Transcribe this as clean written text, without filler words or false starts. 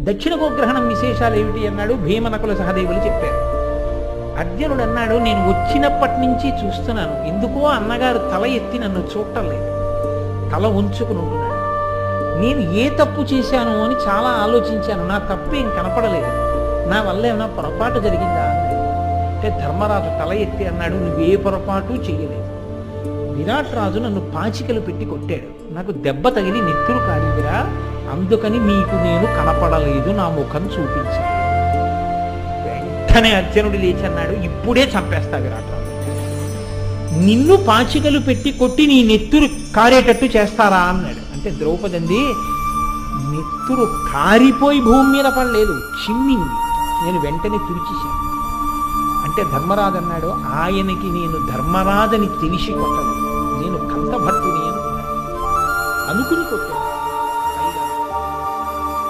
దక్షిణ గోగ్రహణం విశేషాలు ఏమిటి అన్నాడు. భీమనకుల సహదేవులు చెప్పారు. అర్జునుడు అన్నాడు, నేను వచ్చినప్పటి నుంచి చూస్తున్నాను, ఎందుకో అన్నగారు తల ఎత్తి నన్ను చూడటం లేదు, తల ఉంచుకుని ఉంటున్నాడు. నేను ఏ తప్పు చేశాను అని చాలా ఆలోచించాను, నా తప్పు ఏం కనపడలేదు, నా వల్ల ఏమైనా పొరపాటు జరిగిందా అన్నాడు. అంటే ధర్మరాజు తల ఎత్తి అన్నాడు, నువ్వే పొరపాటు చెయ్యలేదు. విరాట్ రాజు నన్ను పాచికలు పెట్టి కొట్టాడు, నాకు దెబ్బ తగిలి నెత్తురు కారివిరా, అందుకని నీకు నేను కనపడలేదు, నా ముఖం చూపించాను. వెంటనే అర్జునుడు లేచి అన్నాడు, ఇప్పుడే చంపేస్తా విరాట్ రాజు, నిన్ను పాచికలు పెట్టి కొట్టి నీ నెత్తురు కారేటట్టు చేస్తారా అన్నాడు. అంటే ద్రౌపది అంది, నెత్తురు కారిపోయి భూమి మీద పడలేదు, చిమ్మింది, నేను వెంటనే తుడిచేశాను. అంటే ధర్మరాజు అన్నాడు, ఆయనకి నేను ధర్మరాజని తెలిసి కొట్టలేదు, నేను కంతభట్టుని అనుకున్నాను, అనుకుని కొట్టాను.